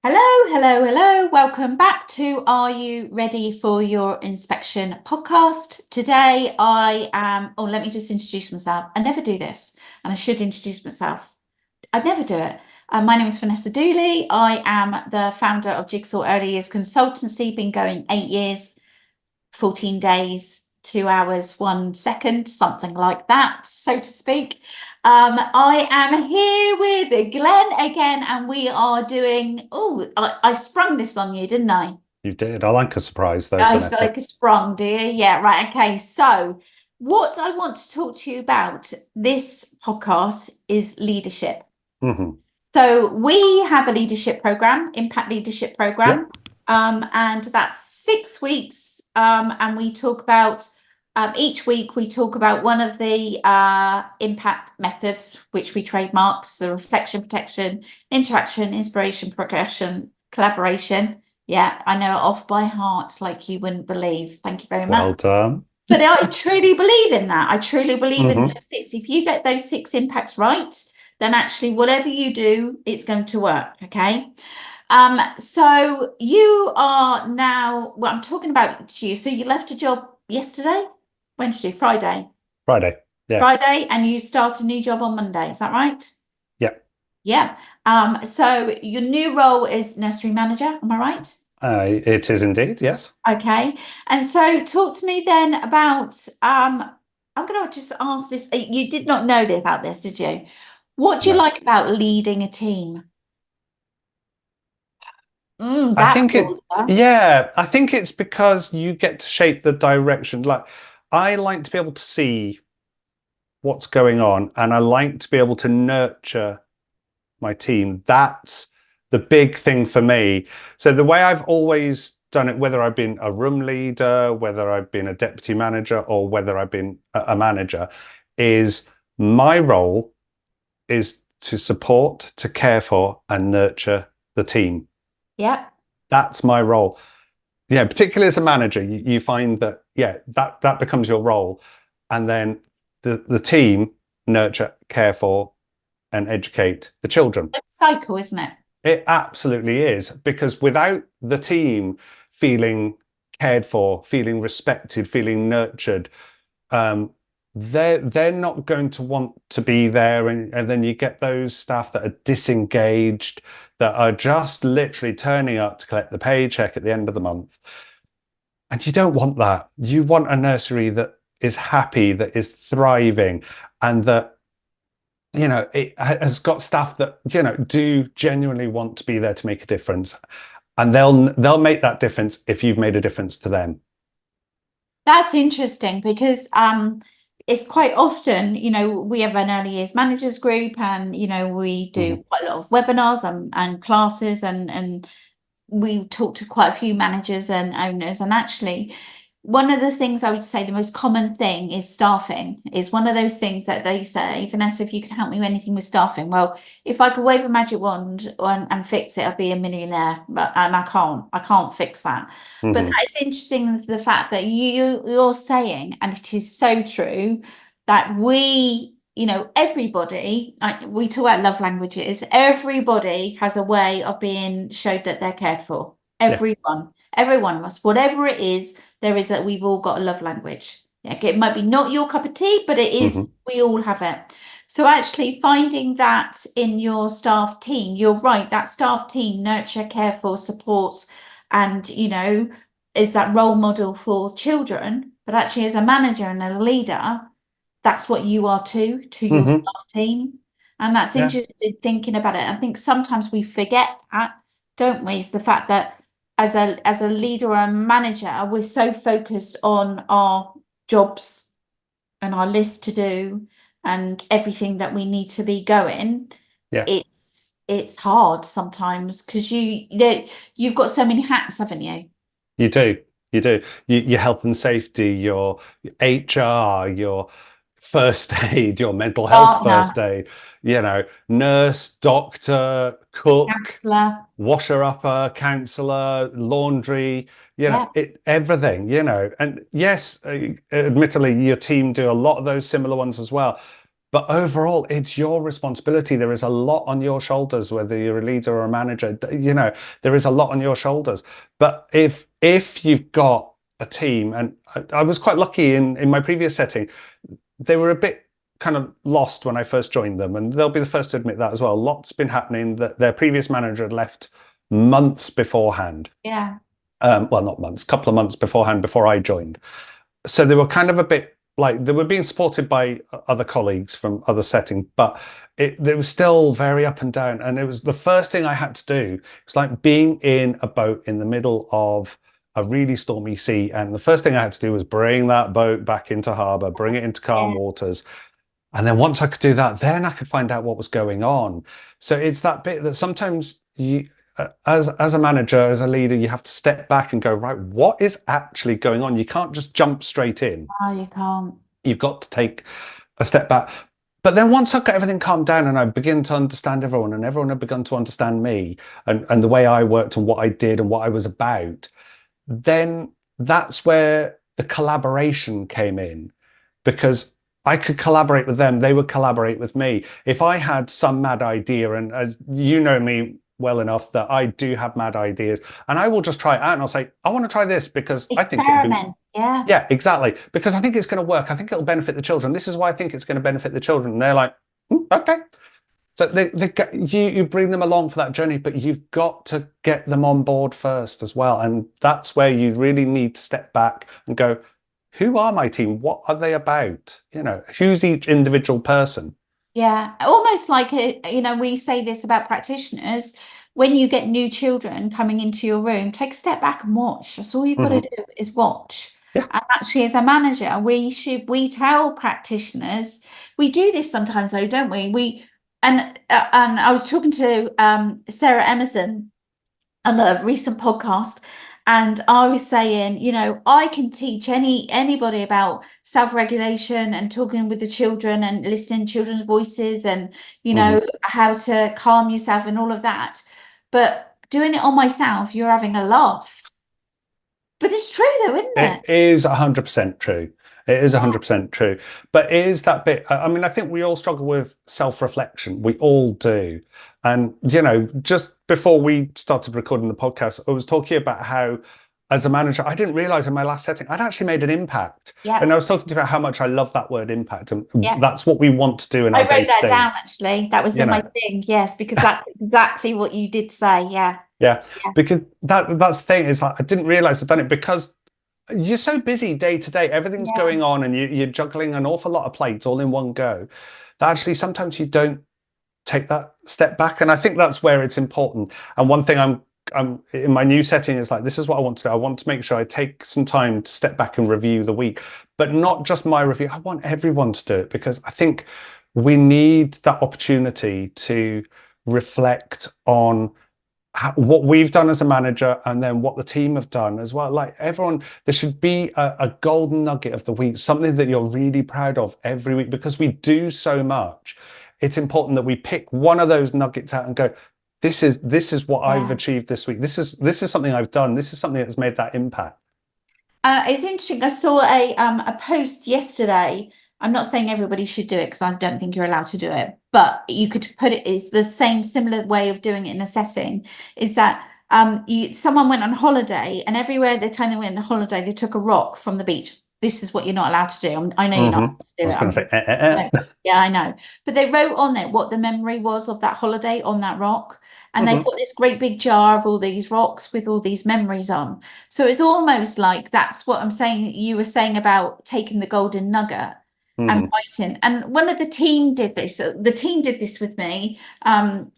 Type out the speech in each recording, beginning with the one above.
Hello, hello, hello. Welcome back to Are You Ready for Your Inspection podcast. Today let me just introduce myself. I never do this, and I should introduce myself. I never do it. My name is Vanessa Dooley. I am the founder of Jigsaw Early Years Consultancy, been going 8 years, 14 days, 2 hours, 1 second, something like that, so to speak. I am here with Glenn again, and we are doing. I sprung this on you, didn't I? You did. I like a surprise though, I was Vanessa. like a sprung, do you? Yeah, right. Okay. So, what I want to talk to you about this podcast is leadership. Hmm. So we have a leadership program, impact leadership program, Yep. and that's 6 weeks. And we talk about each week we talk about one of the impact methods, which we trademarks: the reflection, protection, interaction, inspiration, progression, collaboration. Yeah, I know it off by heart, like you wouldn't believe. Thank you very much. Well done. But I truly believe in that. I truly believe in Hmm. those six. If you get those six impacts right, then actually whatever you do, it's going to work. Okay. So you are now, well, I'm talking about to you. So you left a job yesterday, Wednesday, Friday, Friday. Yes. Friday, and you start a new job on Monday. Is that right? Yep. Yeah. So your new role is nursery manager. Am I right? It is indeed. Yes. Okay. And so talk to me then about I'm gonna just ask this. You did not know this about this, did you? What do you No. like about leading a team? I That think it. border. Yeah. I think it's because you get to shape the direction. Like, I like to be able to see what's going on, and I like to be able to nurture my team. That's the big thing for me. So the way I've always done it, whether I've been a room leader, whether I've been a deputy manager, or whether I've been a manager, is my role is to support, to care for, and nurture the team. Yeah. That's my role. Yeah, particularly as a manager, you find that that becomes your role, and then the team nurture, care for, and educate the children. It's cycle, isn't it? It absolutely is, because without the team feeling cared for, feeling respected, feeling nurtured, um, they're not going to want to be there. And then you get those staff that are disengaged, that are just literally turning up to collect the paycheck at the end of the month. And you don't want that. You want a nursery that is happy, that is thriving, and that it has got staff that do genuinely want to be there to make a difference, and they'll make that difference if you've made a difference to them. That's interesting because it's quite often, we have an early years managers group, and we do Hmm. quite a lot of webinars and classes, and we talk to quite a few managers and owners. And actually, one of the things I would say, the most common thing is staffing, is one of those things that they say, Vanessa, if you could help me with anything with staffing. Well, if I could wave a magic wand and fix it, I'd be a millionaire. And I can't fix that. But Hmm. that is interesting, the fact that you're saying, and it is so true, that everybody, we talk about love languages, everybody has a way of being showed that they're cared for. Yeah. Every one of us, whatever it is, there is that we've all got a love language. Yeah, okay, it might be not your cup of tea, but it is, Hmm. we all have it. So actually finding that in your staff team, you're right, that staff team nurture, care for, supports, and is that role model for children. But actually, as a manager and a leader, that's what you are to your Hmm. staff team. And that's Yeah. interesting thinking about it. I think sometimes we forget that, don't we? Is the fact that as a leader or a manager, we're so focused on our jobs and our list to do and everything that we need to be going. Yeah. It's hard sometimes because you've got so many hats, haven't you? You do. You do. Your health and safety, your HR, your first aid, your mental health Partner, first aid, nurse, doctor, cook, counselor, washer upper, counselor, laundry, yeah. everything. And yes, admittedly, your team do a lot of those similar ones as well. But overall, it's your responsibility. There is a lot on your shoulders, whether you're a leader or a manager. There is a lot on your shoulders. But if you've got a team, and I was quite lucky in my previous setting, they were a bit kind of lost when I first joined them, and they'll be the first to admit that as well. Lots been happening that their previous manager had left months beforehand. Yeah. Well, not months, couple of months beforehand before I joined. So they were kind of a bit like they were being supported by other colleagues from other settings, but it was still very up and down. And it was the first thing I had to do. It's like being in a boat in the middle of a really stormy sea. And the first thing I had to do was bring that boat back into harbour, bring it into calm waters. And then once I could do that, then I could find out what was going on. So it's that bit that sometimes as a manager, as a leader, you have to step back and go, right, what is actually going on? You can't just jump straight in. No, you can't. You've got to take a step back. But then once I got everything calmed down and I begin to understand everyone, and everyone had begun to understand me and the way I worked and what I did and what I was about, then that's where the collaboration came in, because I could collaborate with them, they would collaborate with me. If I had some mad idea, and as you know me well enough that I do have mad ideas, and I will just try it out and I'll say, I want to try this because I think it'll be, yeah, exactly, because I think it's going to work. I think it'll benefit the children. This is why I think it's going to benefit the children. And they're like, okay. So you bring them along for that journey, but you've got to get them on board first as well. And that's where you really need to step back and go, who are my team? What are they about? Who's each individual person? Yeah, almost like we say this about practitioners. When you get new children coming into your room, take a step back and watch. That's all you've got to do is watch. Yeah. And actually, as a manager, we tell practitioners, we do this sometimes though, don't we? And I was talking to Sarah Emerson on a recent podcast, and I was saying, I can teach anybody about self-regulation and talking with the children and listening to children's voices and, how to calm yourself and all of that. But doing it on myself, you're having a laugh. But it's true though, isn't it? It is 100% true. It is 100% true. But it is that bit. I mean, I think we all struggle with self-reflection. We all do. And, just before we started recording the podcast, I was talking about how, as a manager, I didn't realize in my last setting, I'd actually made an impact. Yeah. And I was talking about how much I love that word impact. And that's what we want to do in our day-to-day. I wrote that down, actually. That was in my thing. Yes, because that's exactly what you did say. Yeah. Yeah. Because that's the thing is I didn't realize I'd done it because you're so busy day to day. Everything's going on and you're juggling an awful lot of plates all in one go that actually sometimes you don't take that step back. And I think that's where it's important. And one thing I'm in my new setting is like, this is what I want to do. I want to make sure I take some time to step back and review the week, but not just my review. I want everyone to do it because I think we need that opportunity to reflect on what we've done as a manager and then what the team have done as well. Like everyone, there should be a golden nugget of the week, something that you're really proud of every week, because we do so much. It's important that we pick one of those nuggets out and go, this is what I've achieved this week. This is something I've done. This is something that's made that impact. It's interesting. I saw a post yesterday. I'm not saying everybody should do it because I don't think you're allowed to do it, but you could put it is the same similar way of doing it in assessing is that someone went on holiday and everywhere the time they went on holiday, they took a rock from the beach. This is what you're not allowed to do. I know you're not allowed to do I was going to say, Yeah, I know. But they wrote on it what the memory was of that holiday on that rock. And they've got this great big jar of all these rocks with all these memories on. So it's almost like that's what I'm saying. You were saying about taking the golden nugget and writing. And one of the team did this. The team did this with me for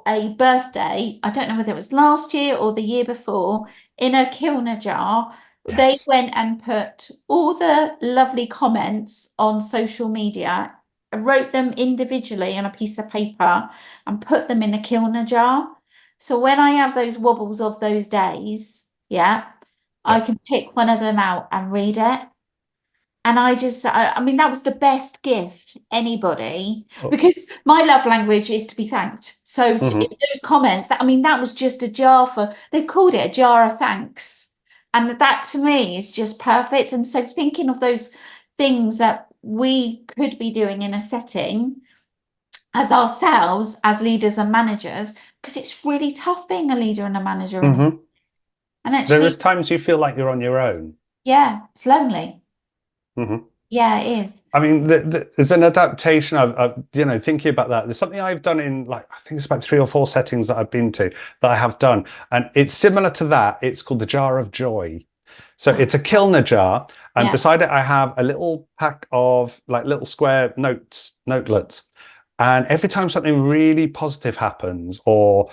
a birthday. I don't know whether it was last year or the year before, in a Kilner jar. Yes. They went and put all the lovely comments on social media, wrote them individually on a piece of paper and put them in a Kilner jar. So when I have those wobbles of those days, I can pick one of them out and read it. And I mean, that was the best gift anybody, because my love language is to be thanked. So those comments, that was just a jar they called it a jar of thanks. And that to me is just perfect. And so thinking of those things that we could be doing in a setting as ourselves, as leaders and managers, because it's really tough being a leader and a manager in a, Hmm. and There actually, is times you feel like you're on your own. yeah, it's lonely. Hmm. Yeah, it is. I mean, there's an adaptation. Thinking about that. There's something I've done in, like, I think it's about 3 or 4 settings that I've been to that I have done, and it's similar to that. It's called the jar of joy. So Oh, it's a Kilner jar, and yeah, beside it I have a little pack of like little square notelets. And every time something really positive happens, or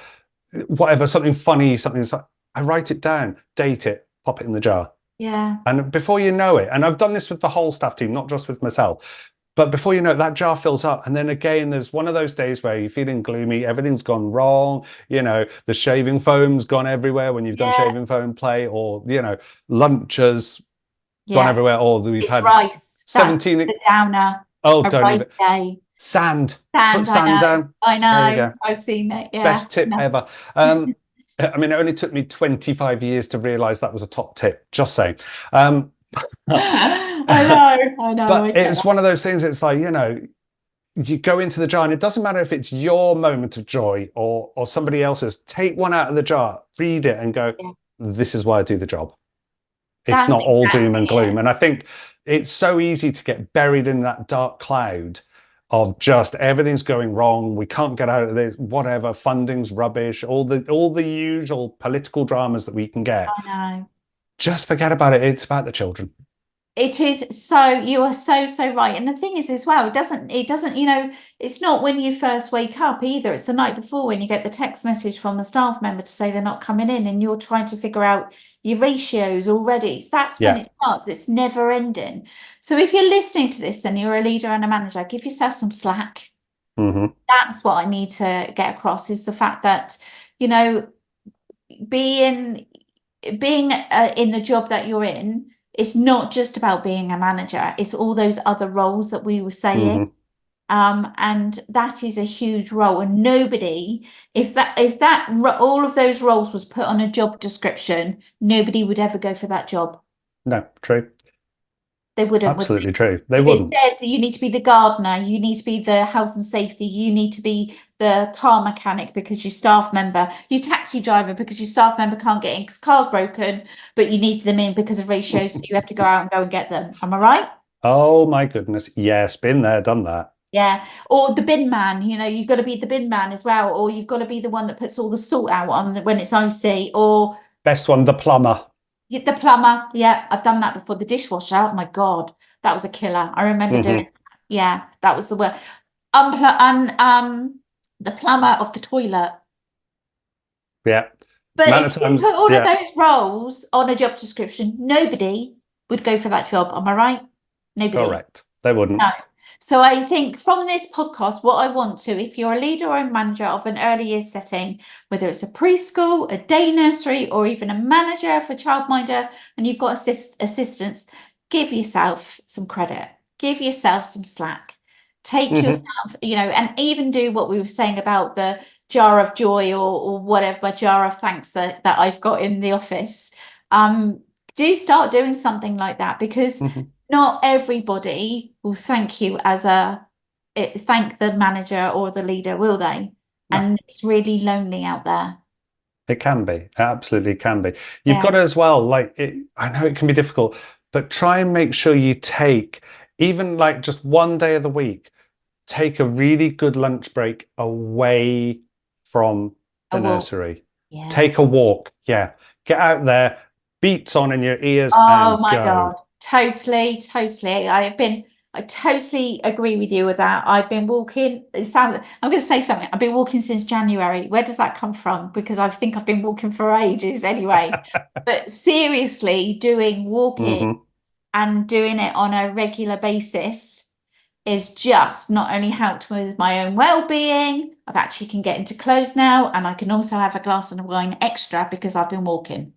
whatever, something funny, I write it down, date it, pop it in the jar. yeah. And before you know it, and I've done this with the whole staff team, not just with myself, but before you know it, that jar fills up. And then again, there's one of those days where you're feeling gloomy, everything's gone wrong, the shaving foam's gone everywhere when you've done Yeah, shaving foam play, or, lunch has gone yeah. everywhere, or we've It's had rice. That's 17. the downer. Oh, A don't rice even. day. Sand. Put Sand, I sand know. down. I There you know. go. I've seen it. Yeah. Best tip No. ever. I mean, it only took me 25 years to realize that was a top tip, just saying. I know. I know. I But get it's that. one of those things, it's like, you go into the jar, and it doesn't matter if it's your moment of joy or somebody else's. Take one out of the jar, read it, and go, Yeah. this is why I do the job. It's That's not all doom exactly and it. gloom. And I think it's so easy to get buried in that dark cloud of just everything's going wrong. We can't get out of this, whatever, funding's rubbish, all the usual political dramas that we can get. I know. Just forget about it. It's about the children. It is so, you are so, so right. And the thing is as well, it's not when you first wake up either. It's the night before when you get the text message from the staff member to say they're not coming in and you're trying to figure out your ratios already. That's when Yeah. it starts. It's never ending. So if you're listening to this and you're a leader and a manager, give yourself some slack. Hmm. That's what I need to get across, is the fact that, you know, being in the job that you're in, it's not just about being a manager, it's all those other roles that we were saying. Hmm. And that is a huge role, and nobody, all of those roles was put on a job description, nobody would ever go for that job. No, true. They wouldn't, would Absolutely true. They if it wouldn't. said you need to be the gardener, you need to be the health and safety, you need to be the car mechanic because your staff member, your taxi driver because your staff member can't get in because car's broken, but you need them in because of ratios, so you have to go and get them. Am I right? Oh my goodness. Yes, been there, done that. Yeah. Or the bin man, you've got to be the bin man as well, or you've got to be the one that puts all the salt out when it's icy, or Best one, the plumber. the plumber. Yeah, I've done that before. The dishwasher. Oh my God, that was a killer. I remember doing. Hmm. Yeah, that was the word. And the plumber of the toilet. Yeah. But Amount if of you times, put all of yeah, those roles on a job description, nobody would go for that job. Am I right? Nobody. correct. They wouldn't. No. So I think from this podcast, what I want to, if you're a leader or a manager of an early years setting, whether it's a preschool, a day nursery, or even a manager for childminder, and you've got assistants, give yourself some credit, give yourself some slack, take yourself, Hmm. and even do what we were saying about the jar of joy or whatever, my jar of thanks that I've got in the office. Do start doing something like that, because Hmm. not everybody will thank you thank the manager or the leader, will they? No, And it's really lonely out there. it can be. It absolutely can be. You've got Yeah. to as well, like, I know it can be difficult, but try and make sure you take, even like just one day of the week, take a really good lunch break away from A the walk. nursery. Yeah. Take a walk. Yeah. Get out there, beats on in your ears, Oh and my go. God. Totally, totally. I totally agree with you with that. I've been walking. I'm going to say something. I've been walking since January. Where does that come from? Because I think I've been walking for ages anyway. But seriously, doing walking Hmm. and doing it on a regular basis is just not only helped with my own well-being, I've actually can get into clothes now, and I can also have a glass of wine extra because I've been walking.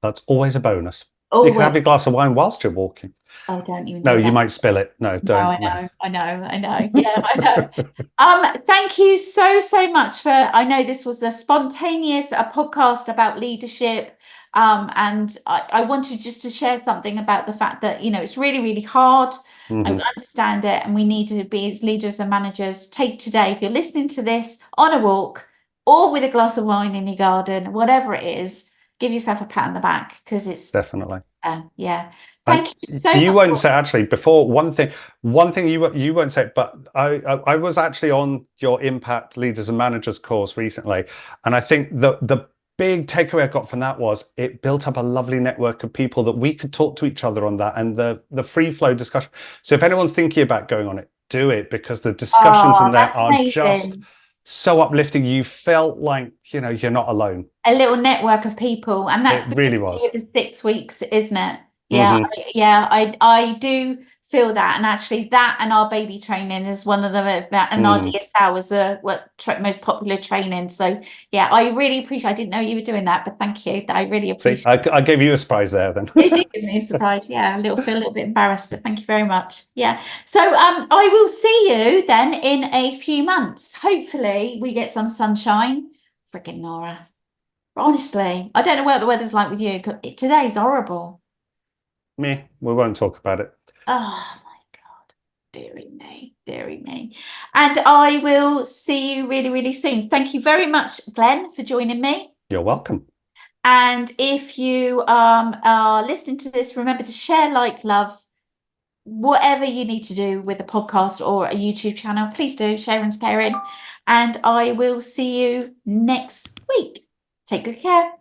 That's always a bonus. You can have your Always. glass of wine whilst you're walking. Oh, don't even No, do you that. might spill it. No, No, I don't. No. know, I know, I know. Yeah, I know. Thank you so, so much for, I know this was a spontaneous podcast about leadership. And I wanted just to share something about the fact that, you know, it's really, really hard. I understand it, and we need to be, as leaders and managers, take today, if you're listening to this on a walk or with a glass of wine in your garden, whatever it is, give yourself a pat on the back, because it's Definitely. yeah. And Thank you so you much. won't say, actually, before, one thing you won't say, but I was actually on your Impact Leaders and Managers course recently, and I think the big takeaway I got from that was it built up a lovely network of people that we could talk to each other on that, and the free flow discussion. So if anyone's thinking about going on it, do it, because the discussions in there That's are just amazing. so uplifting. You felt like, you know, you're not alone. A little network of people, and that's It the good really thing was. with the 6 weeks, isn't it? I do feel that, and actually that and our baby training is one of the, and our DSL is the most popular training. So yeah, I really appreciate. I didn't know you were doing that, but thank you. I really See, appreciate. I gave you a surprise there then. You did give me a surprise. Yeah, feel a little bit embarrassed, but thank you very much. Yeah. So I will see you then in a few months. Hopefully we get some sunshine. Freaking Nora. Honestly, I don't know what the weather's like with you. Today's horrible. Me, we won't talk about it. Oh my God. Deary me, deary me. And I will see you really, really soon. Thank you very much, Glenn, for joining me. You're welcome. And if you are listening to this, remember to share, like, love, whatever you need to do with a podcast or a YouTube channel. Please do. Sharon's caring. And I will see you next week. Take good care.